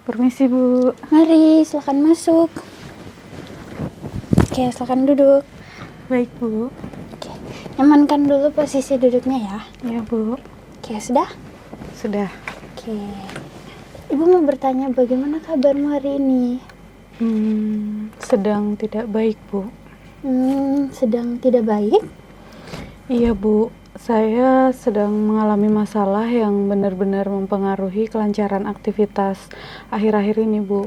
Permisi, Bu. Mari, silakan masuk. Oke, silakan duduk. Baik, Bu. Oke, nyamankan dulu posisi duduknya ya. Ya, Bu. Oke, sudah? Sudah. Oke. Ibu mau bertanya bagaimana kabarmu hari ini? Sedang tidak baik, Bu. Sedang tidak baik? Iya, Bu. Saya sedang mengalami masalah yang benar-benar mempengaruhi kelancaran aktivitas akhir-akhir ini, Bu.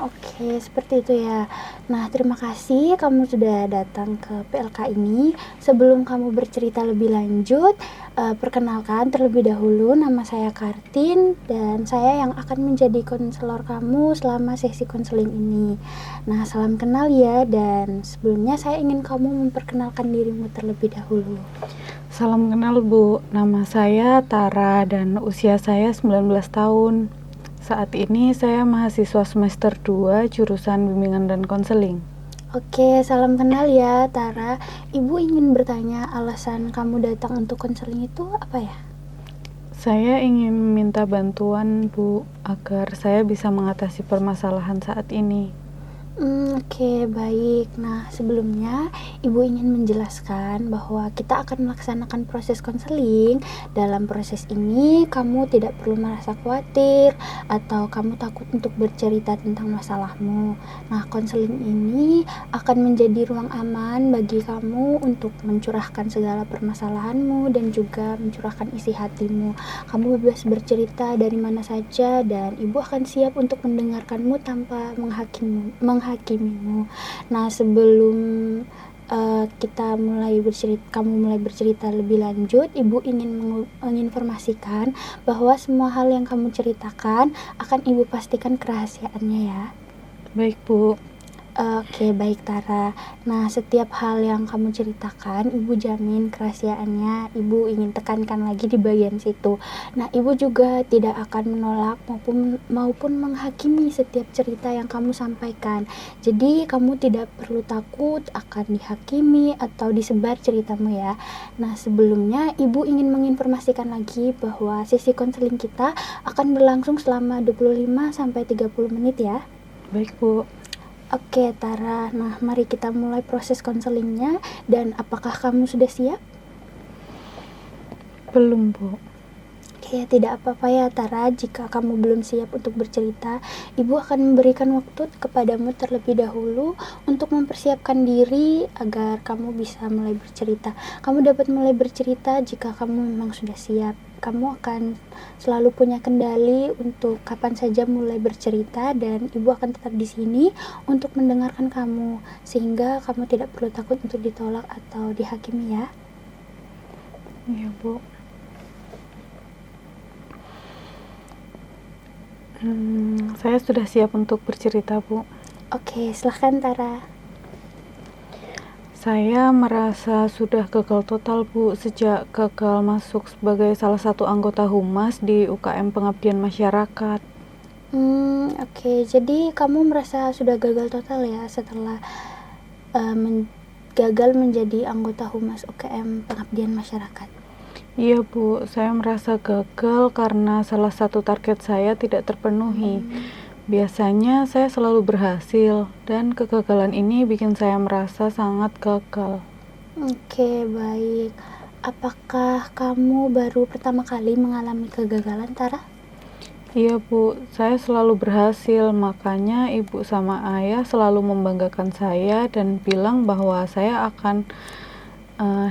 Oke, seperti itu ya. Nah, terima kasih kamu sudah datang ke PLK ini. Sebelum kamu bercerita lebih lanjut, perkenalkan terlebih dahulu, nama saya Kartin dan saya yang akan menjadi konselor kamu selama sesi konseling ini. Nah, salam kenal ya, dan sebelumnya saya ingin kamu memperkenalkan dirimu terlebih dahulu. Salam kenal, Bu. Nama saya Tara dan usia saya 19 tahun. Saat ini saya mahasiswa semester 2 jurusan bimbingan dan konseling. Oke, salam kenal ya Tara. Ibu ingin bertanya alasan kamu datang untuk konseling itu apa ya? Saya ingin meminta bantuan, Bu, agar saya bisa mengatasi permasalahan saat ini. Oke, baik. Nah, sebelumnya Ibu ingin menjelaskan bahwa kita akan melaksanakan proses konseling. Dalam proses ini, kamu tidak perlu merasa khawatir atau kamu takut untuk bercerita tentang masalahmu. Nah, konseling ini akan menjadi ruang aman bagi kamu untuk mencurahkan segala permasalahanmu dan juga mencurahkan isi hatimu. Kamu bebas bercerita dari mana saja dan Ibu akan siap untuk mendengarkanmu tanpa menghakimimu. Nah, sebelum kamu mulai bercerita lebih lanjut, Ibu ingin menginformasikan bahwa semua hal yang kamu ceritakan akan Ibu pastikan kerahasiaannya ya. Baik, Bu. Oke, baik Tara. Nah, setiap hal yang kamu ceritakan, Ibu jamin kerahasiaannya. Ibu ingin tekankan lagi di bagian situ. Nah, Ibu juga tidak akan menolak maupun menghakimi setiap cerita yang kamu sampaikan. Jadi, kamu tidak perlu takut akan dihakimi atau disebar ceritamu ya. Nah, sebelumnya Ibu ingin menginformasikan lagi bahwa sesi konseling kita akan berlangsung selama 25-30 menit ya. Baik, Bu. Oke Tara, nah mari kita mulai proses konselingnya. Dan apakah kamu sudah siap? Belum, Bu. Oke, tidak apa-apa ya Tara, jika kamu belum siap untuk bercerita. Ibu akan memberikan waktu kepadamu terlebih dahulu untuk mempersiapkan diri agar kamu bisa mulai bercerita. Kamu dapat mulai bercerita jika kamu memang sudah siap. Kamu akan selalu punya kendali untuk kapan saja mulai bercerita dan Ibu akan tetap di sini untuk mendengarkan kamu sehingga kamu tidak perlu takut untuk ditolak atau dihakimi ya. Iya, Bu. Saya sudah siap untuk bercerita, Bu. Oke, silahkan Tara. Saya merasa sudah gagal total, Bu, sejak gagal masuk sebagai salah satu anggota humas di UKM Pengabdian Masyarakat. Oke, jadi kamu merasa sudah gagal total ya setelah gagal menjadi anggota humas UKM Pengabdian Masyarakat. Iya, Bu, saya merasa gagal karena salah satu target saya tidak terpenuhi. Biasanya saya selalu berhasil dan kegagalan ini bikin saya merasa sangat gagal. Oke, baik. Apakah kamu baru pertama kali mengalami kegagalan, Tara? Iya, Bu, saya selalu berhasil, makanya ibu sama ayah selalu membanggakan saya dan bilang bahwa saya akan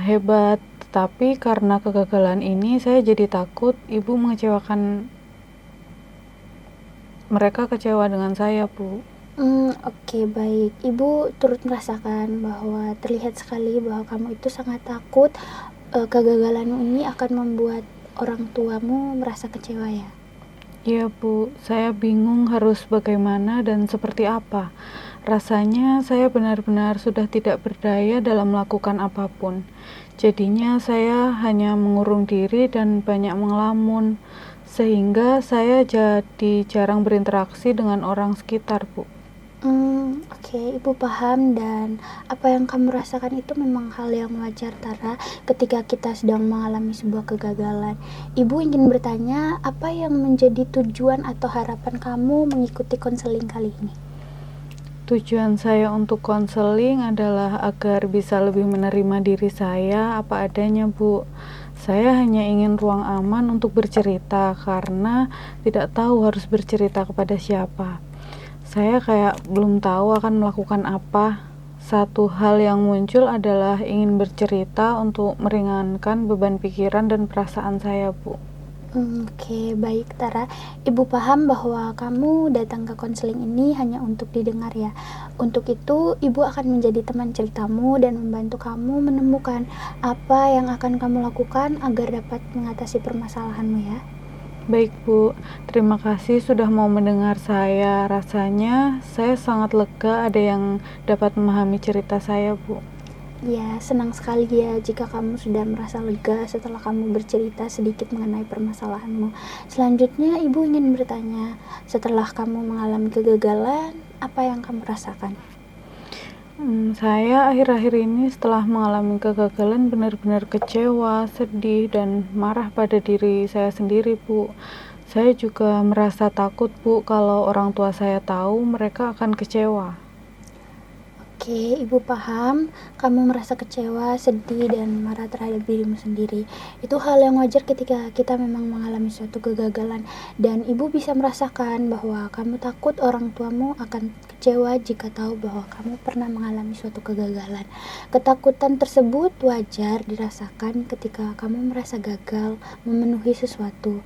hebat. Tetapi karena kegagalan ini saya jadi takut ibu mengecewakan, mereka kecewa dengan saya, Bu. Oke, baik. Ibu turut merasakan bahwa terlihat sekali bahwa kamu itu sangat takut kegagalanmu ini akan membuat orang tuamu merasa kecewa ya. Iya, Bu, saya bingung harus bagaimana dan seperti apa. Rasanya saya benar-benar sudah tidak berdaya dalam melakukan apapun. Jadinya saya hanya mengurung diri dan banyak mengelamun, sehingga saya jadi jarang berinteraksi dengan orang sekitar, Bu. Oke, Ibu paham dan apa yang kamu rasakan itu memang hal yang wajar Tara ketika kita sedang mengalami sebuah kegagalan. Ibu ingin bertanya, apa yang menjadi tujuan atau harapan kamu mengikuti konseling kali ini? Tujuan saya untuk konseling adalah agar bisa lebih menerima diri saya apa adanya, Bu. Saya hanya ingin ruang aman untuk bercerita karena tidak tahu harus bercerita kepada siapa. Saya kayak belum tahu akan melakukan apa. Satu hal yang muncul adalah ingin bercerita untuk meringankan beban pikiran dan perasaan saya, Bu. Oke, baik Tara. Ibu paham bahwa kamu datang ke konseling ini hanya untuk didengar ya. Untuk itu, Ibu akan menjadi teman ceritamu dan membantu kamu menemukan apa yang akan kamu lakukan agar dapat mengatasi permasalahanmu ya. Baik, Bu. Terima kasih sudah mau mendengar saya. Rasanya saya sangat lega ada yang dapat memahami cerita saya, Bu. Ya, senang sekali ya jika kamu sudah merasa lega setelah kamu bercerita sedikit mengenai permasalahanmu. Selanjutnya, Ibu ingin bertanya, setelah kamu mengalami kegagalan, apa yang kamu rasakan? Saya akhir-akhir ini setelah mengalami kegagalan benar-benar kecewa, sedih, dan marah pada diri saya sendiri, Bu. Saya juga merasa takut, Bu, kalau orang tua saya tahu mereka akan kecewa. Oke, Ibu paham kamu merasa kecewa, sedih, dan marah terhadap dirimu sendiri. Itu hal yang wajar ketika kita memang mengalami suatu kegagalan. Dan Ibu bisa merasakan bahwa kamu takut orang tuamu akan kecewa jika tahu bahwa kamu pernah mengalami suatu kegagalan. Ketakutan tersebut wajar dirasakan ketika kamu merasa gagal memenuhi sesuatu.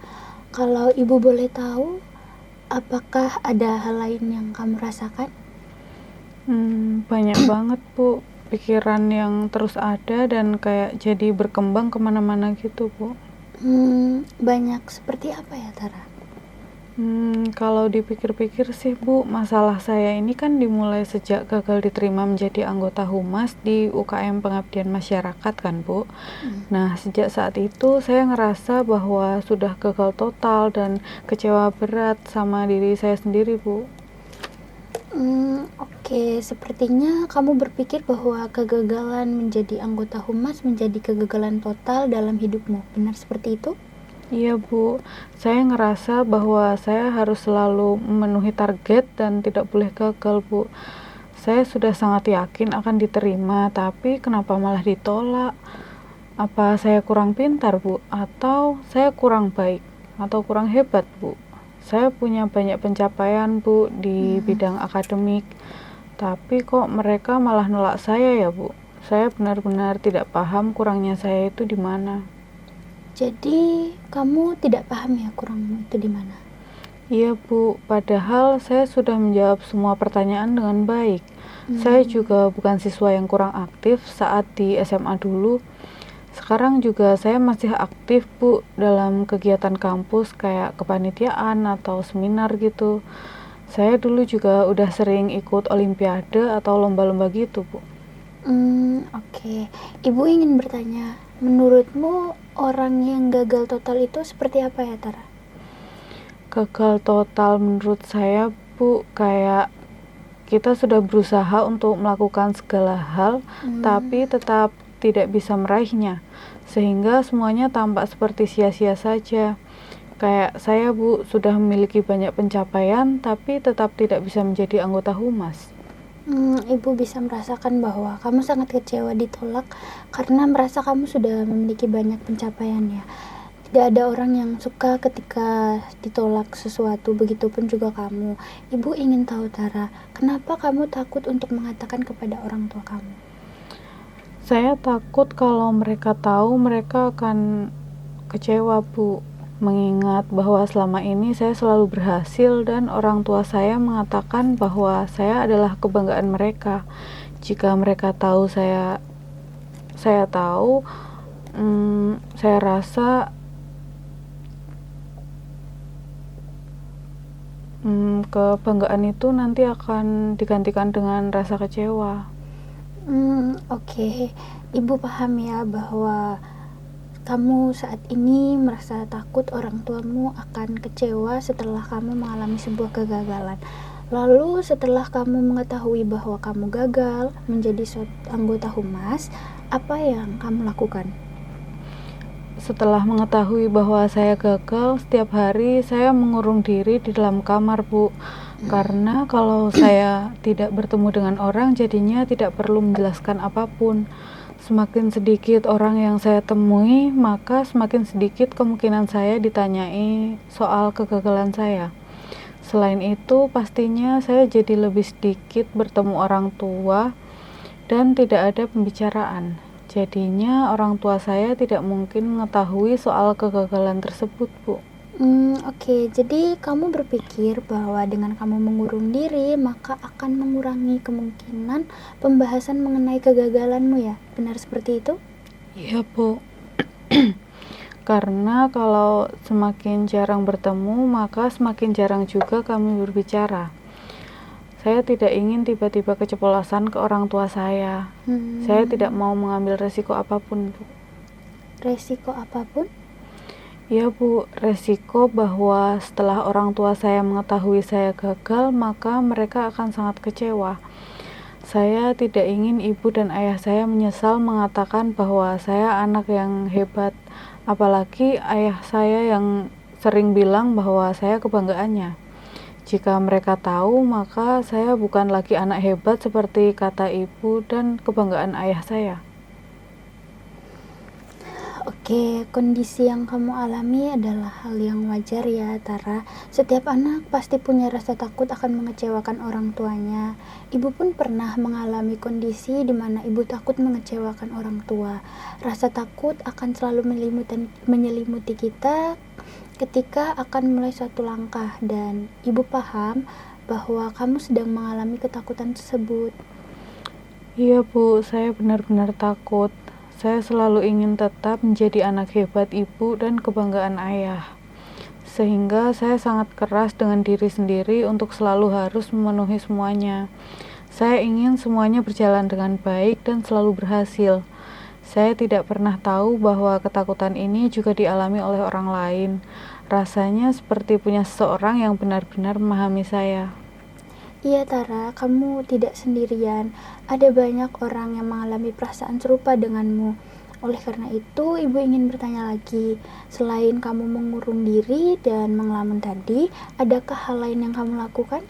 Kalau Ibu boleh tahu, apakah ada hal lain yang kamu rasakan? Banyak banget, Bu, pikiran yang terus ada dan kayak jadi berkembang kemana-mana gitu, Bu. Banyak seperti apa ya, Tara? Kalau dipikir-pikir sih, Bu, masalah saya ini kan dimulai sejak gagal diterima menjadi anggota humas di UKM Pengabdian Masyarakat kan, Bu. Nah, sejak saat itu saya ngerasa bahwa sudah gagal total dan kecewa berat sama diri saya sendiri, Bu. Oke, sepertinya kamu berpikir bahwa kegagalan menjadi anggota humas menjadi kegagalan total dalam hidupmu. Benar seperti itu? Iya, Bu. Saya ngerasa bahwa saya harus selalu memenuhi target dan tidak boleh gagal, Bu. Saya sudah sangat yakin akan diterima, tapi kenapa malah ditolak? Apa saya kurang pintar, Bu? Atau saya kurang baik? Atau kurang hebat, Bu? Saya punya banyak pencapaian, Bu, di bidang akademik. Tapi kok mereka malah nolak saya ya, Bu? Saya benar-benar tidak paham kurangnya saya itu di mana. Jadi, kamu tidak paham ya kurangmu itu di mana? Iya, Bu, padahal saya sudah menjawab semua pertanyaan dengan baik. Saya juga bukan siswa yang kurang aktif saat di SMA dulu. Sekarang juga saya masih aktif, Bu, dalam kegiatan kampus kayak kepanitiaan atau seminar gitu. Saya dulu juga udah sering ikut olimpiade atau lomba-lomba gitu, Bu. Oke. Ibu ingin bertanya, menurutmu orang yang gagal total itu seperti apa ya, Tara? Gagal total menurut saya, Bu, kayak kita sudah berusaha untuk melakukan segala hal, tapi tetap tidak bisa meraihnya, sehingga semuanya tampak seperti sia-sia saja. Kayak saya, Bu, sudah memiliki banyak pencapaian, tapi tetap tidak bisa menjadi anggota humas. Ibu bisa merasakan bahwa kamu sangat kecewa ditolak karena merasa kamu sudah memiliki banyak pencapaian ya. Tidak ada orang yang suka ketika ditolak sesuatu, begitupun juga kamu. Ibu ingin tahu, Tara, kenapa kamu takut untuk mengatakan kepada orang tua kamu? Saya takut kalau mereka tahu mereka akan kecewa, Bu. Mengingat bahwa selama ini saya selalu berhasil dan orang tua saya mengatakan bahwa saya adalah kebanggaan mereka. Jika mereka tahu saya tahu, saya rasa kebanggaan itu nanti akan digantikan dengan rasa kecewa. Oke. Ibu paham ya bahwa kamu saat ini merasa takut orang tuamu akan kecewa setelah kamu mengalami sebuah kegagalan. Lalu setelah kamu mengetahui bahwa kamu gagal menjadi anggota humas, apa yang kamu lakukan? Setelah mengetahui bahwa saya gagal, setiap hari saya mengurung diri di dalam kamar, Bu. Karena kalau saya tidak bertemu dengan orang, jadinya tidak perlu menjelaskan apapun. Semakin sedikit orang yang saya temui, maka semakin sedikit kemungkinan saya ditanyai soal kegagalan saya. Selain itu, pastinya saya jadi lebih sedikit bertemu orang tua dan tidak ada pembicaraan. Jadinya orang tua saya tidak mungkin mengetahui soal kegagalan tersebut, Bu. Oke, jadi kamu berpikir bahwa dengan kamu mengurung diri, maka akan mengurangi kemungkinan pembahasan mengenai kegagalanmu ya? Benar seperti itu? Iya, Bu. Karena kalau semakin jarang bertemu, maka semakin jarang juga kami berbicara. Saya tidak ingin tiba-tiba keceplosan ke orang tua saya. Saya tidak mau mengambil resiko apapun, Bu. Resiko apapun? Ya, Bu, resiko bahwa setelah orang tua saya mengetahui saya gagal, maka mereka akan sangat kecewa. Saya tidak ingin ibu dan ayah saya menyesal mengatakan bahwa saya anak yang hebat, apalagi ayah saya yang sering bilang bahwa saya kebanggaannya. Jika mereka tahu, maka saya bukan lagi anak hebat seperti kata ibu dan kebanggaan ayah saya. Oke, kondisi yang kamu alami adalah hal yang wajar ya, Tara. Setiap anak pasti punya rasa takut akan mengecewakan orang tuanya. Ibu pun pernah mengalami kondisi di mana ibu takut mengecewakan orang tua. Rasa takut akan selalu menyelimuti kita ketika akan mulai suatu langkah, dan ibu paham bahwa kamu sedang mengalami ketakutan tersebut. Iya, Bu, saya benar-benar takut. Saya selalu ingin tetap menjadi anak hebat ibu dan kebanggaan ayah. Sehingga saya sangat keras dengan diri sendiri untuk selalu harus memenuhi semuanya. Saya ingin semuanya berjalan dengan baik dan selalu berhasil. Saya tidak pernah tahu bahwa ketakutan ini juga dialami oleh orang lain. Rasanya seperti punya seseorang yang benar-benar memahami saya. Iya, Tara, kamu tidak sendirian. Ada banyak orang yang mengalami perasaan serupa denganmu. Oleh karena itu, ibu ingin bertanya lagi. Selain kamu mengurung diri dan mengelamun tadi, adakah hal lain yang kamu lakukan?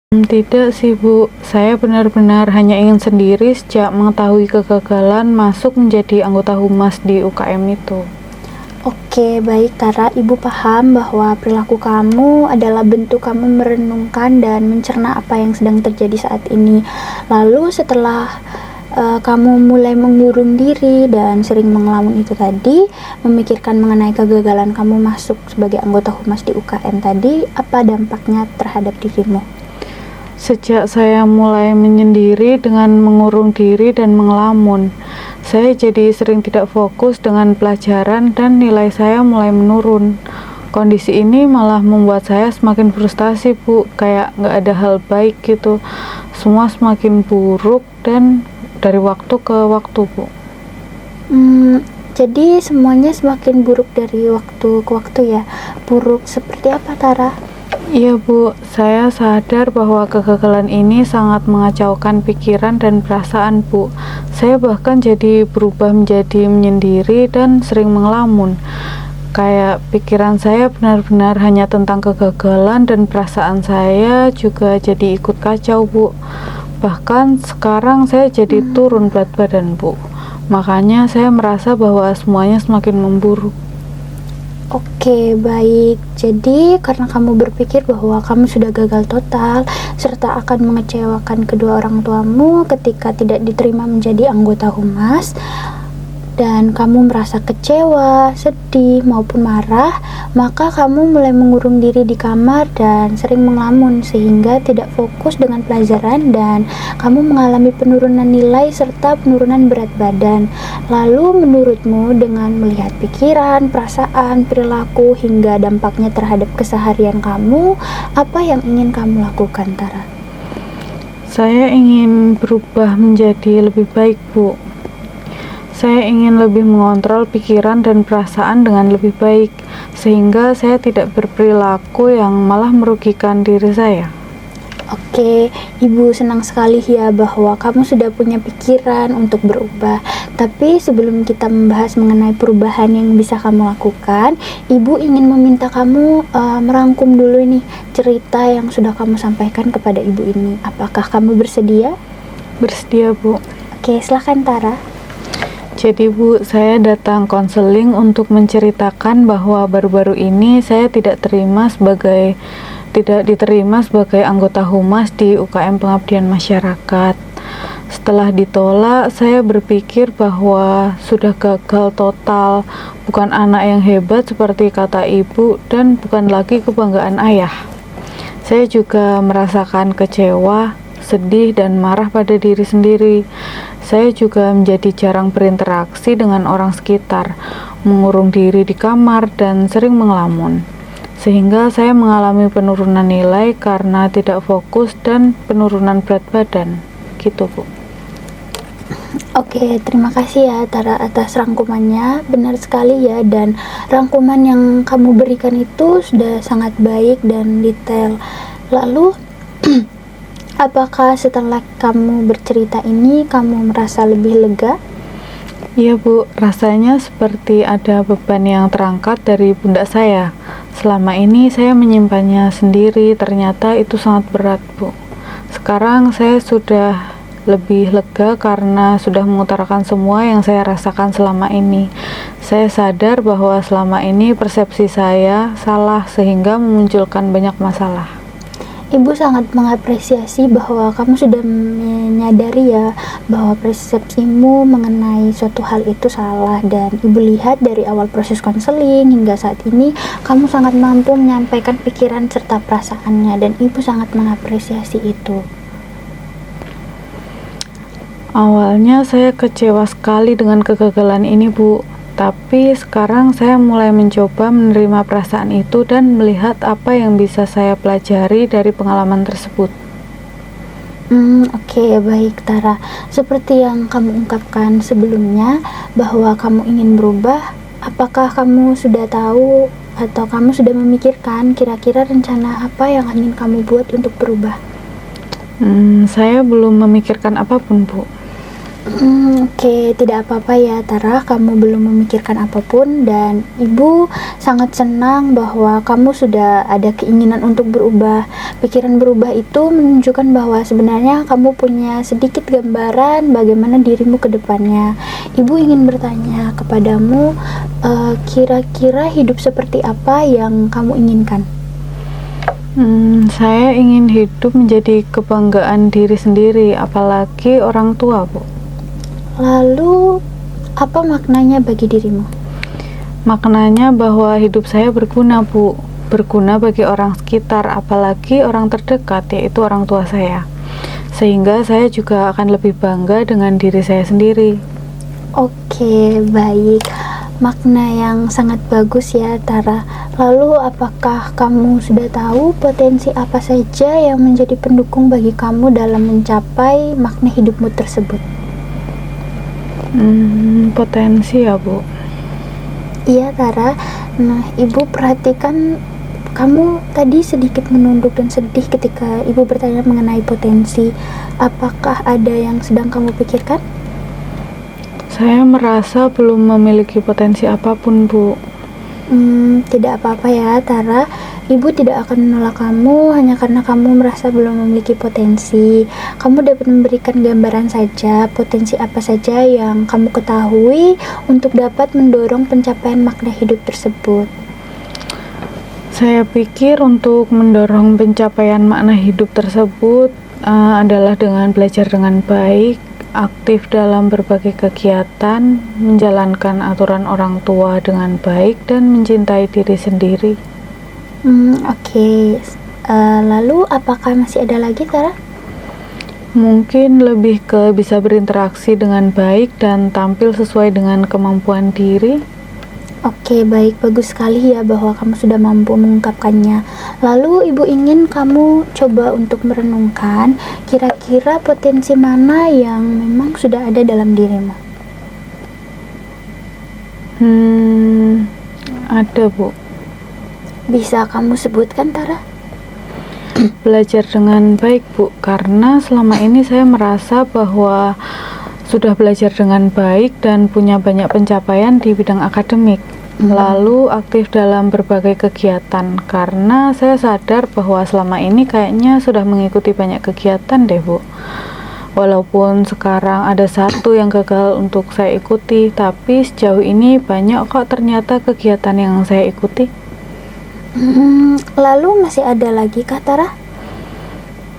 Tidak sih, Bu. Saya benar-benar hanya ingin sendiri sejak mengetahui kegagalan masuk menjadi anggota humas di UKM itu. Oke, baik Tara, ibu paham bahwa perilaku kamu adalah bentuk kamu merenungkan dan mencerna apa yang sedang terjadi saat ini. Lalu setelah kamu mulai mengurung diri dan sering mengelamun itu tadi, memikirkan mengenai kegagalan kamu masuk sebagai anggota humas di UKM tadi, apa dampaknya terhadap dirimu? Sejak saya mulai menyendiri dengan mengurung diri dan mengelamun, saya jadi sering tidak fokus dengan pelajaran dan nilai saya mulai menurun. Kondisi ini malah membuat saya semakin frustasi, Bu. Kayak nggak ada hal baik gitu. Semua semakin buruk dan dari waktu ke waktu, Bu. Jadi semuanya semakin buruk dari waktu ke waktu ya. Buruk seperti apa, Tara? Iya, Bu, saya sadar bahwa kegagalan ini sangat mengacaukan pikiran dan perasaan, Bu. Saya bahkan jadi berubah menjadi menyendiri dan sering mengelamun. Kayak pikiran saya benar-benar hanya tentang kegagalan dan perasaan saya juga jadi ikut kacau, Bu. Bahkan sekarang saya jadi turun berat badan, Bu. Makanya saya merasa bahwa semuanya semakin memburuk. Oke, baik. Jadi, karena kamu berpikir bahwa kamu sudah gagal total, serta akan mengecewakan kedua orang tuamu ketika tidak diterima menjadi anggota humas, dan kamu merasa kecewa, sedih, maupun marah, maka kamu mulai mengurung diri di kamar dan sering mengelamun sehingga tidak fokus dengan pelajaran, dan kamu mengalami penurunan nilai serta penurunan berat badan. Lalu menurutmu dengan melihat pikiran, perasaan, perilaku, hingga dampaknya terhadap keseharian kamu, apa yang ingin kamu lakukan, Tara? Saya ingin berubah menjadi lebih baik, Bu. Saya ingin lebih mengontrol pikiran dan perasaan dengan lebih baik. sehingga saya tidak berperilaku yang malah merugikan diri saya. Oke, Ibu senang sekali ya bahwa kamu sudah punya pikiran untuk berubah. Tapi sebelum kita membahas mengenai perubahan yang bisa kamu lakukan, Ibu ingin meminta kamu merangkum dulu nih cerita yang sudah kamu sampaikan kepada Ibu ini. Apakah kamu bersedia? Bersedia, Bu. Oke, silakan Tara. Jadi Bu, saya datang konseling untuk menceritakan bahwa baru-baru ini saya tidak diterima sebagai anggota humas di UKM Pengabdian Masyarakat. Setelah ditolak, saya berpikir bahwa sudah gagal total, bukan anak yang hebat seperti kata ibu, dan bukan lagi kebanggaan ayah. Saya juga merasakan kecewa, sedih, dan marah pada diri sendiri. Saya juga menjadi jarang berinteraksi dengan orang sekitar, mengurung diri di kamar, dan sering mengelamun. Sehingga saya mengalami penurunan nilai karena tidak fokus dan penurunan berat badan. Gitu, Bu. Oke, terima kasih ya Tara atas rangkumannya. Benar sekali ya, dan rangkuman yang kamu berikan itu sudah sangat baik dan detail. Lalu apakah setelah kamu bercerita ini, kamu merasa lebih lega? Iya Bu, rasanya seperti ada beban yang terangkat dari pundak saya. Selama ini saya menyimpannya sendiri, ternyata itu sangat berat Bu. Sekarang saya sudah lebih lega karena sudah mengutarakan semua yang saya rasakan selama ini. Saya sadar bahwa selama ini persepsi saya salah sehingga memunculkan banyak masalah. Ibu sangat mengapresiasi bahwa kamu sudah menyadari ya bahwa persepsimu mengenai suatu hal itu salah, dan Ibu lihat dari awal proses konseling hingga saat ini kamu sangat mampu menyampaikan pikiran serta perasaannya, dan Ibu sangat mengapresiasi itu. Awalnya saya kecewa sekali dengan kegagalan ini Bu, tapi sekarang saya mulai mencoba menerima perasaan itu dan melihat apa yang bisa saya pelajari dari pengalaman tersebut. Oke, baik Tara. Seperti yang kamu ungkapkan sebelumnya bahwa kamu ingin berubah, apakah kamu sudah tahu atau kamu sudah memikirkan kira-kira rencana apa yang ingin kamu buat untuk berubah? Saya belum memikirkan apapun Bu. Oke, tidak apa-apa ya Tara, kamu belum memikirkan apapun, dan Ibu sangat senang bahwa kamu sudah ada keinginan untuk berubah. Pikiran berubah itu menunjukkan bahwa sebenarnya kamu punya sedikit gambaran bagaimana dirimu ke depannya. Ibu ingin bertanya kepadamu, kira-kira hidup seperti apa yang kamu inginkan? Saya ingin hidup menjadi kebanggaan diri sendiri, apalagi orang tua Bu. Lalu, apa maknanya bagi dirimu? Maknanya bahwa hidup saya berguna Bu, berguna bagi orang sekitar, apalagi orang terdekat, yaitu orang tua saya. Sehingga saya juga akan lebih bangga dengan diri saya sendiri. Oke, baik. Makna yang sangat bagus ya Tara. Lalu apakah kamu sudah tahu potensi apa saja yang menjadi pendukung bagi kamu dalam mencapai makna hidupmu tersebut? Potensi ya Bu. Iya Tara. Nah, Ibu perhatikan kamu tadi sedikit menunduk dan sedih ketika Ibu bertanya mengenai potensi. Apakah ada yang sedang kamu pikirkan? Saya merasa belum memiliki potensi apapun Bu. Tidak apa-apa ya Tara, Ibu tidak akan menolak kamu hanya karena kamu merasa belum memiliki potensi. Kamu dapat memberikan gambaran saja potensi apa saja yang kamu ketahui untuk dapat mendorong pencapaian makna hidup tersebut. Saya pikir untuk mendorong pencapaian makna hidup tersebut adalah dengan belajar dengan baik, aktif dalam berbagai kegiatan, menjalankan aturan orang tua dengan baik, dan mencintai diri sendiri. Oke. Lalu apakah masih ada lagi Tara? Mungkin lebih ke bisa berinteraksi dengan baik dan tampil sesuai dengan kemampuan diri. Oke, baik, bagus sekali ya bahwa kamu sudah mampu mengungkapkannya. Lalu Ibu ingin kamu coba untuk merenungkan kira-kira potensi mana yang memang sudah ada dalam dirimu. Ada Bu. Bisa kamu sebutkan, Tara? Belajar dengan baik, Bu, karena selama ini saya merasa bahwa sudah belajar dengan baik dan punya banyak pencapaian di bidang akademik. Lalu aktif dalam berbagai kegiatan, karena saya sadar bahwa selama ini kayaknya sudah mengikuti banyak kegiatan deh, Bu. Walaupun sekarang ada satu yang gagal untuk saya ikuti, tapi sejauh ini banyak kok ternyata kegiatan yang saya ikuti. Lalu masih ada lagi, Kak Tara?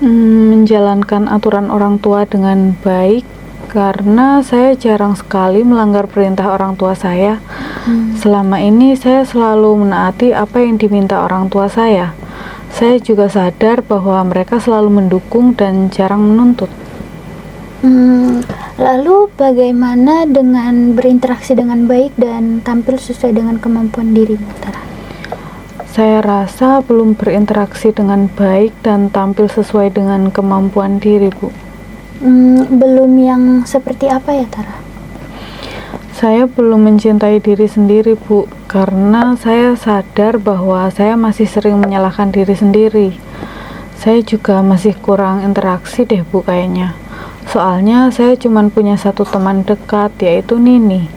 Menjalankan aturan orang tua dengan baik, karena saya jarang sekali melanggar perintah orang tua saya. Selama ini saya selalu menaati apa yang diminta orang tua saya. Saya juga sadar bahwa mereka selalu mendukung dan jarang menuntut. Lalu bagaimana dengan berinteraksi dengan baik dan tampil sesuai dengan kemampuan dirimu, Tara? Saya rasa belum berinteraksi dengan baik dan tampil sesuai dengan kemampuan diri, Bu. Belum yang seperti apa ya, Tara? Saya belum mencintai diri sendiri, Bu, karena saya sadar bahwa saya masih sering menyalahkan diri sendiri. Saya juga masih kurang interaksi deh, Bu, kayaknya. Soalnya saya cuma punya satu teman dekat, yaitu Nini.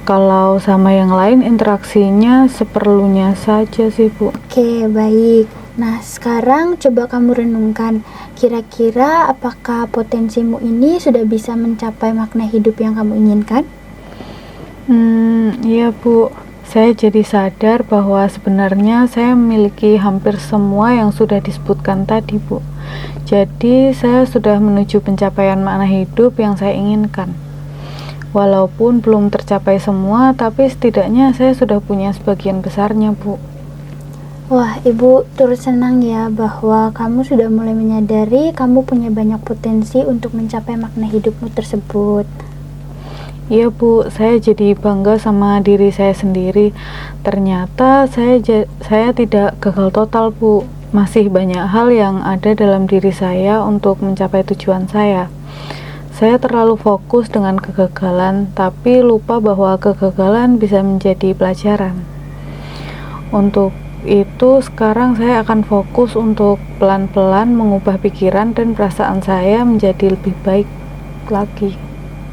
Kalau sama yang lain interaksinya seperlunya saja sih, Bu. Oke, baik. Nah, sekarang coba kamu renungkan, kira-kira apakah potensimu ini sudah bisa mencapai makna hidup yang kamu inginkan? Iya, Bu. Saya jadi sadar bahwa sebenarnya saya memiliki hampir semua yang sudah disebutkan tadi, Bu. Jadi, saya sudah menuju pencapaian makna hidup yang saya inginkan. Walaupun belum tercapai semua, tapi setidaknya saya sudah punya sebagian besarnya, Bu. Wah, Ibu turut senang ya bahwa kamu sudah mulai menyadari kamu punya banyak potensi untuk mencapai makna hidupmu tersebut. Iya, Bu, saya jadi bangga sama diri saya sendiri. Ternyata saya tidak gagal total, Bu. Masih banyak hal yang ada dalam diri saya untuk mencapai tujuan saya. Saya terlalu fokus dengan kegagalan, tapi lupa bahwa kegagalan bisa menjadi pelajaran. Untuk itu, sekarang saya akan fokus untuk pelan-pelan mengubah pikiran dan perasaan saya menjadi lebih baik lagi.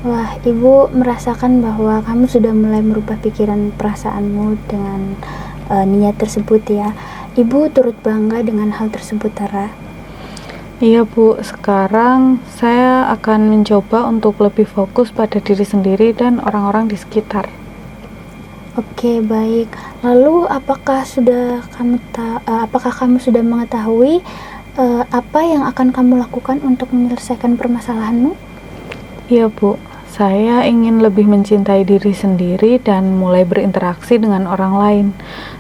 Wah, Ibu merasakan bahwa kamu sudah mulai merubah pikiran perasaanmu dengan niat tersebut ya. Ibu turut bangga dengan hal tersebut, Tara. Iya, Bu, sekarang saya akan mencoba untuk lebih fokus pada diri sendiri dan orang-orang di sekitar. Oke, baik. Lalu apakah kamu sudah mengetahui apa yang akan kamu lakukan untuk menyelesaikan permasalahanmu? Iya, Bu. Saya ingin lebih mencintai diri sendiri dan mulai berinteraksi dengan orang lain.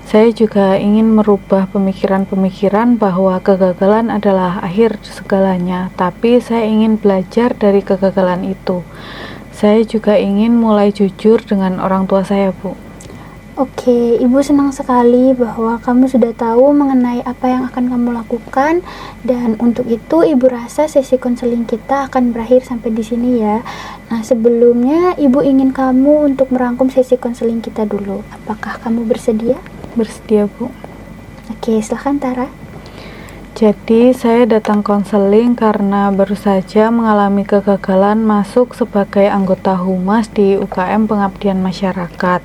Saya juga ingin merubah pemikiran-pemikiran bahwa kegagalan adalah akhir segalanya, tapi saya ingin belajar dari kegagalan itu. Saya juga ingin mulai jujur dengan orang tua saya, Bu. Oke, Ibu senang sekali bahwa kamu sudah tahu mengenai apa yang akan kamu lakukan, dan untuk itu Ibu rasa sesi konseling kita akan berakhir sampai di sini ya. Nah, sebelumnya Ibu ingin kamu untuk merangkum sesi konseling kita dulu. Apakah kamu bersedia? Bersedia, Bu. Oke, silahkan Tara. Jadi, saya datang konseling karena baru saja mengalami kegagalan masuk sebagai anggota humas di UKM Pengabdian Masyarakat.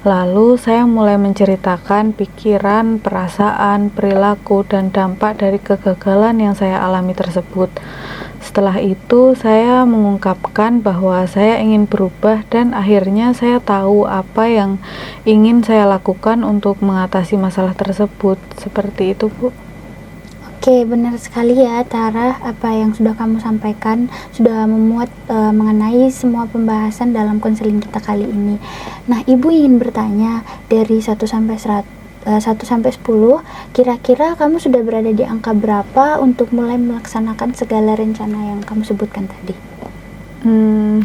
Lalu, saya mulai menceritakan pikiran, perasaan, perilaku, dan dampak dari kegagalan yang saya alami tersebut. Setelah itu, saya mengungkapkan bahwa saya ingin berubah dan akhirnya saya tahu apa yang ingin saya lakukan untuk mengatasi masalah tersebut. Seperti itu, Bu. Oke, benar sekali ya Tara, apa yang sudah kamu sampaikan sudah memuat mengenai semua pembahasan dalam konseling kita kali ini. Nah, Ibu ingin bertanya, dari 1 sampai 10, kira-kira kamu sudah berada di angka berapa untuk mulai melaksanakan segala rencana yang kamu sebutkan tadi? 9,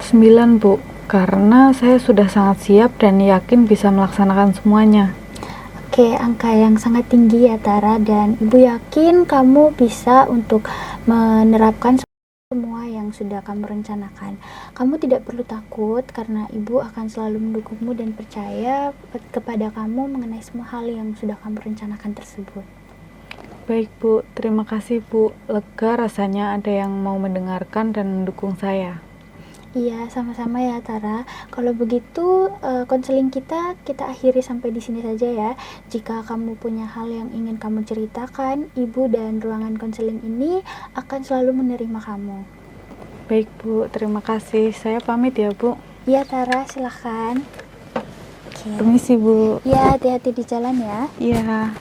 Bu, karena saya sudah sangat siap dan yakin bisa melaksanakan semuanya. Oke, angka yang sangat tinggi ya Tara, dan Ibu yakin kamu bisa untuk menerapkan semua yang sudah kamu rencanakan. Kamu tidak perlu takut karena ibu akan selalu mendukungmu dan percaya kepada kamu mengenai semua hal yang sudah kamu rencanakan tersebut. Baik Bu, terima kasih Bu. Lega rasanya ada yang mau mendengarkan dan mendukung saya. Iya, sama-sama ya Tara. Kalau begitu konseling kita akhiri sampai di sini saja ya. Jika kamu punya hal yang ingin kamu ceritakan, ibu dan ruangan konseling ini akan selalu menerima kamu. Baik Bu, terima kasih. Saya pamit ya Bu. Iya Tara, silahkan. Oke. Permisi Bu. Ya, hati-hati di jalan ya. Iya.